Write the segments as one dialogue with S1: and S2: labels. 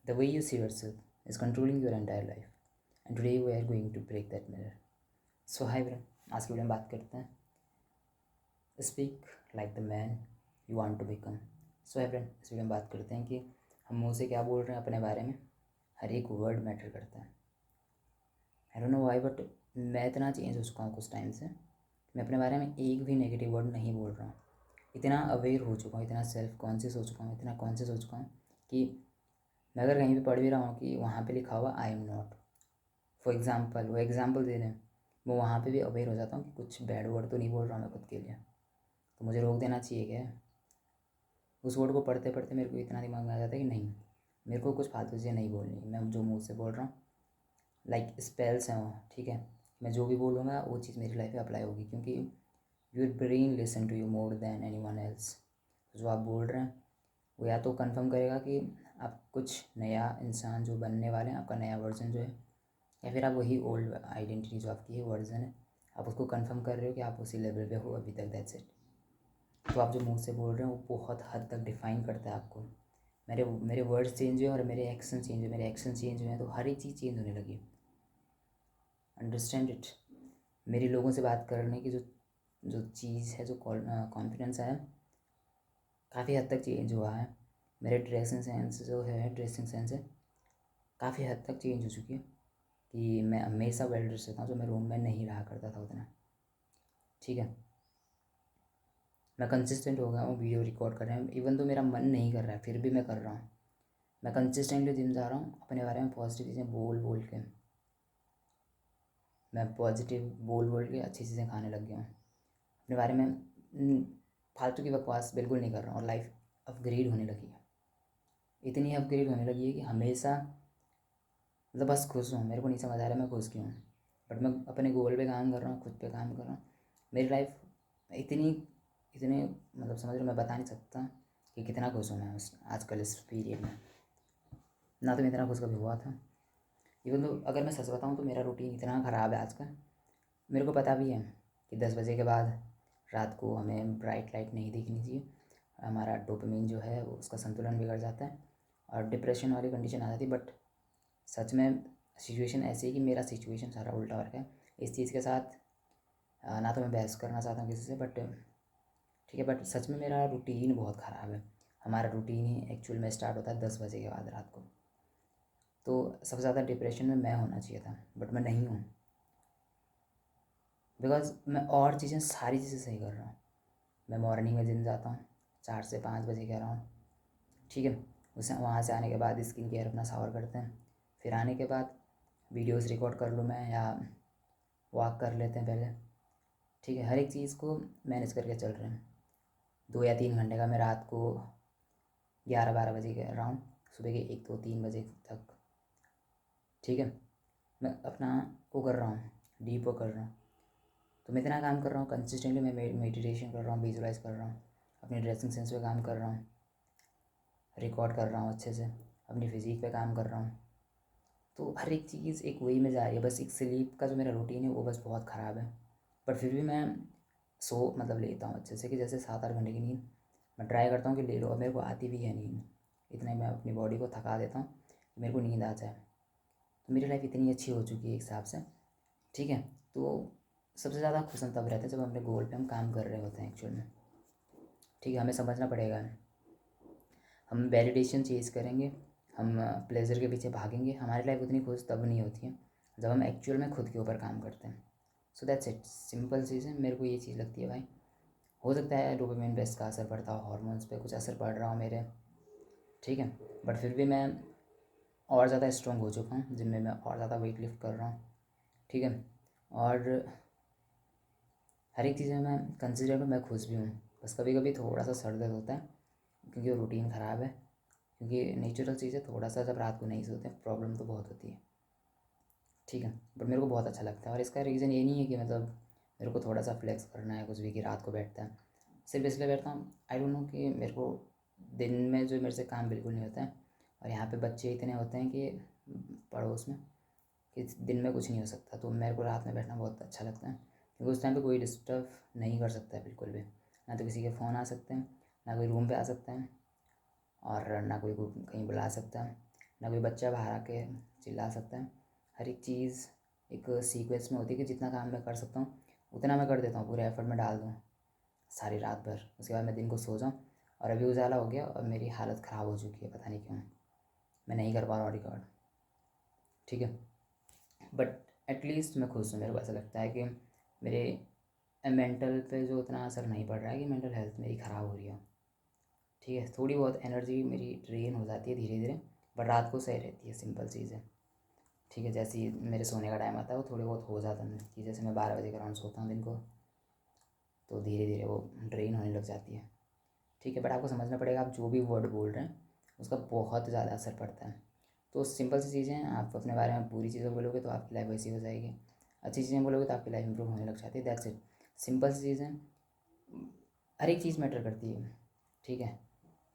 S1: The way you see yourself is controlling your entire life. And today we are going to break that mirror. So hi everyone, आज की video में बात करते हैं speak like the man you want to become. So है friend, इस video में बात करते हैं कि हम मुँह से क्या बोल रहे हैं अपने बारे में। हर एक वर्ड मैटर करता है। I don't know why, but मैं इतना चेंज हो चुका हूँ कुछ टाइम से। मैं अपने बारे में एक भी नेगेटिव वर्ड नहीं बोल रहा हूँ। इतना अवेयर हो चुका हूँ, इतना सेल्फ कॉन्शियस हो चुका हूँ, इतना कॉन्शियस हो चुका हूँ कि मैं अगर कहीं भी पढ़ भी रहा हूँ कि वहाँ पे लिखा हुआ I am not, for example वो एग्ज़ाम्पल दे रहे हैं, मैं वहाँ पे भी अवेयर हो जाता हूँ कि कुछ बैड वर्ड तो नहीं बोल रहा हूँ मैं खुद के लिए, तो मुझे रोक देना चाहिए क्या। उस वर्ड को पढ़ते पढ़ते मेरे को इतना दिमाग में आ जाता है कि नहीं, मेरे को कुछ फालतू चीज़ें नहीं बोलनी। मैं जो मुँह से बोल रहा हूँ लाइक स्पेल्स हैं वो, ठीक है, मैं जो भी बोलूँगा वो चीज़ मेरी लाइफ में अप्लाई होगी, क्योंकि your brain listen to you more than anyone else. जो आप बोल रहे हैं वो या तो कंफर्म करेगा कि आप कुछ नया इंसान जो बनने वाले हैं, आपका नया वर्जन जो है, या फिर आप वही ओल्ड आइडेंटिटी जो आपकी है वर्जन है, आप उसको कंफर्म कर रहे हो कि आप उसी लेवल पे हो अभी तक, दैट्स इट। तो आप जो मुंह से बोल रहे हैं वो बहुत हद तक डिफ़ाइन करता है आपको। मेरे मेरे वर्ड्स चेंज हुए और मेरे एक्शन चेंज हुए, मेरे एक्शन चेंज हुए हैं तो हर एक चीज़ चेंज होने लगी। Understand it. मेरी लोगों से बात करने की जो जो चीज़ है, जो कॉन्फिडेंस है, काफ़ी हद तक चेंज हुआ है। मेरे ड्रेसिंग सेंस जो है, ड्रेसिंग सेंस है काफ़ी हद तक चेंज हो चुकी है कि मैं हमेशा वेल ड्रेस रहता हूँ, जो मैं रूम में नहीं रहा करता था उतना, ठीक है। मैं कंसिस्टेंट हो गया हूँ वीडियो रिकॉर्ड कर रहे हैं, इवन तो मेरा मन नहीं कर रहा है फिर भी मैं कर रहा हूँ। मैं कंसिस्टेंटली जिम जा रहा हूँ, अपने बारे में पॉजिटिव चीज़ें बोल बोल के, मैं पॉजिटिव बोल बोल के अच्छी चीज़ें खाने लग गया हूँ। अपने बारे में फालतू की बकवास बिल्कुल नहीं कर रहा हूँ और लाइफ अपग्रेड होने लगी है। इतनी अपग्रेड होने लगी है कि हमेशा मतलब बस खुश हूँ। मेरे को नहीं समझ आ रहा मैं खुश क्यों हूँ, बट मैं अपने गोल पे काम कर रहा हूँ, खुद पे काम कर रहा हूँ। मेरी लाइफ इतनी इतने मतलब समझ लो, मैं बता नहीं सकता कि कितना खुश हूँ मैं उस आजकल इस पीरियड में। ना तो मैं इतना खुश कभी हुआ था। इवन तो अगर मैं सच बताऊँ तो मेरा रूटीन इतना ख़राब है आजकल। मेरे को पता भी है कि 10 बजे के बाद रात को हमें ब्राइट लाइट नहीं दिखनी चाहिए, हमारा डोपामिन जो है वो उसका संतुलन बिगड़ जाता है और डिप्रेशन वाली कंडीशन आ जाती है। बट सच में सिचुएशन ऐसी है कि मेरा सिचुएशन सारा उल्टा हो रखा है इस चीज़ के साथ। ना तो मैं बहस करना चाहता हूँ किसी से, बट ठीक है, बट सच में मेरा रूटीन बहुत ख़राब है। हमारा रूटीन ही एक्चुअल में स्टार्ट होता है 10 बजे के बाद रात को। तो सबसे ज़्यादा डिप्रेशन में मैं होना चाहिए था, बट मैं नहीं हूँ, बिकॉज मैं और चीज़ें सारी चीज़ें सही कर रहा हूँ। मैं मॉर्निंग में जिम जाता हूँ 4 से 5 बजे कह रहा हूँ, ठीक है। उसे वहाँ से आने के बाद स्किन केयर अपना शावर करते हैं, फिर आने के बाद वीडियोस रिकॉर्ड कर लूँ मैं, या वॉक कर लेते हैं पहले, ठीक है। हर एक चीज़ को मैनेज करके चल रहे हैं। 2 या 3 घंटे का मैं रात को 11-12 बजे के अराउंड, सुबह के 1-2-3 बजे तक, ठीक है, मैं अपना वो कर रहा हूँ, डीप वो कर रहा हूँ। तो मैं इतना काम कर रहा हूँ कंसिस्टेंटली, मैं मेडिटेशन कर रहा हूँ, विजुलाइज कर रहा हूँ, अपने ड्रेसिंग सेंस पे काम कर रहा हूँ, रिकॉर्ड कर रहा हूँ अच्छे से, अपनी फिज़ीक पे काम कर रहा हूँ। तो हर एक चीज़ एक वही में जा रही है। बस एक स्लीप का जो मेरा रूटीन है वो बस बहुत ख़राब है, पर फिर भी मैं मतलब लेता हूँ अच्छे से, कि जैसे 7-8 घंटे की नींद मैं ट्राई करता हूँ कि ले लो, और मेरे को आती भी है नींद। इतना ही मैं अपनी बॉडी को थका देता हूँ कि मेरे को नींद आ जाए। तो मेरी लाइफ इतनी अच्छी हो चुकी है एक हिसाब से, ठीक है। तो सबसे ज़्यादा खुश हम तब रहते हैं जब अपने गोल पे हम काम कर रहे होते हैं एक्चुअल में, ठीक है। हमें समझना पड़ेगा, हम वैलिडेशन चेज़ करेंगे, हम प्लेजर के पीछे भागेंगे, हमारी लाइफ उतनी खुश तब नहीं होती है जब हम एक्चुअल में खुद के ऊपर काम करते हैं। सो दैट्स इट, सिंपल चीज़ है। मेरे को ये चीज़ लगती है भाई, हो सकता है डोपामिन पे इसका असर पड़ता हो, हार्मोन्स पे कुछ असर पड़ रहा हो मेरे, ठीक है, बट फिर भी मैं और ज़्यादा स्ट्रॉन्ग हो चुका हूँ जिम में, मैं और ज़्यादा वेट लिफ्ट कर रहा हूँ, ठीक है। और हर एक चीज़ में मैं कंसिडर मैं खुश भी हूँ। बस कभी कभी थोड़ा सा सर दर्द होता है क्योंकि वो रूटीन ख़राब है, क्योंकि नेचुरल चीज़ है, थोड़ा सा जब रात को नहीं सोते प्रॉब्लम तो बहुत होती है, ठीक है। बट मेरे को बहुत अच्छा लगता है, और इसका रीज़न ये नहीं है कि मतलब मेरे को थोड़ा सा फ्लेक्स करना है कुछ भी कि रात को बैठता है, सिर्फ इसलिए बैठता हूँ आई डोंट नो कि मेरे को दिन में जो मेरे से काम बिल्कुल नहीं होता है, और यहाँ पे बच्चे इतने होते हैं कि पड़ोस में कि दिन में कुछ नहीं हो सकता, तो मेरे को रात में बैठना बहुत अच्छा लगता है, क्योंकि उस टाइम पे कोई डिस्टर्ब नहीं कर सकता है बिल्कुल भी। ना तो किसी के फ़ोन आ सकते हैं, ना कोई रूम पे आ सकता है, और ना कोई को कहीं बुला सकता है, ना कोई बच्चा बाहर आके चिल्ला सकता है। हर एक चीज़ एक सीक्वेंस में होती है कि जितना काम मैं कर सकता हूँ उतना मैं कर देता हूँ, पूरे एफर्ट में डाल दूँ सारी रात भर, उसके बाद मैं दिन को सो जाऊँ। और अभी उजाला हो गया और मेरी हालत ख़राब हो चुकी है, पता नहीं क्यों मैं नहीं कर पा रहा हूँ रिकॉर्ड। ठीक है, बट एटलीस्ट मैं खुश हूँ। मेरे को ऐसा लगता है कि मेरे मेंटल पे जो उतना असर नहीं पड़ रहा है कि मेंटल हेल्थ मेरी ख़राब हो रही है। ठीक है, थोड़ी बहुत एनर्जी मेरी ड्रेन हो जाती है धीरे धीरे, बट रात को सही रहती है, सिंपल चीज़ है। ठीक है, जैसे ही मेरे सोने का टाइम आता है वो थोड़े बहुत हो जाता है कि जैसे मैं 12 बजे के अराउंड सोता हूँ दिन को, तो धीरे धीरे वो ड्रेन होने लग जाती है। ठीक है, बट आपको समझना पड़ेगा आप जो भी वर्ड बोल रहे हैं उसका बहुत ज़्यादा असर पड़ता है। तो सिंपल सी चीज़ें हैं, आप अपने बारे में बुरी चीज़ें बोलोगे तो आपकी लाइफ वैसी हो जाएगी, अच्छी चीज़ें बोलोगे तो आपकी लाइफ इंप्रूव होने लग जाती है। दैट्स इट, सिंपल सी चीज़ें, हर एक चीज़ मैटर करती है। ठीक है,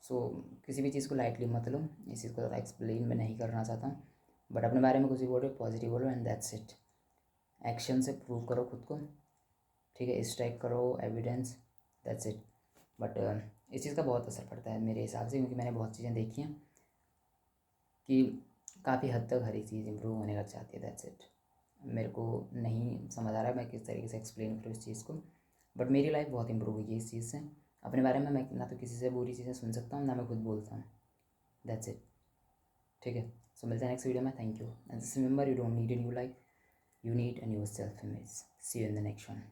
S1: सो किसी भी चीज़ को लाइटली मत लो। इस चीज़ को ज़्यादा एक्सप्लेन मैं नहीं करना चाहता हूँ, बट अपने बारे में कुछ भी बोलो पॉजिटिव बोलो एंड दैट्स इट। एक्शन से प्रूव करो खुद को। ठीक है, स्ट्राइक करो एविडेंस, दैट्स इट। बट इस चीज़ का बहुत असर पड़ता है मेरे हिसाब से, क्योंकि मैंने बहुत चीज़ें देखी हैं कि काफ़ी हद तक हर एक चीज़ इम्प्रूव होने लग जाती है। That's it. मेरे को नहीं समझ आ रहा है मैं किस तरीके से एक्सप्लेन करूँ इस चीज़ को, बट मेरी लाइफ बहुत इम्प्रूव हुई है इस चीज़ से। अपने बारे में मैं ना तो किसी से बुरी चीज़ें सुन सकता हूँ, ना मैं खुद बोलता हूँ। That's it. ठीक है, सो मिलते हैं नेक्स्ट वीडियो में। Thank you and just remember, you don't need a new life, you need a new self image. See you in the next one.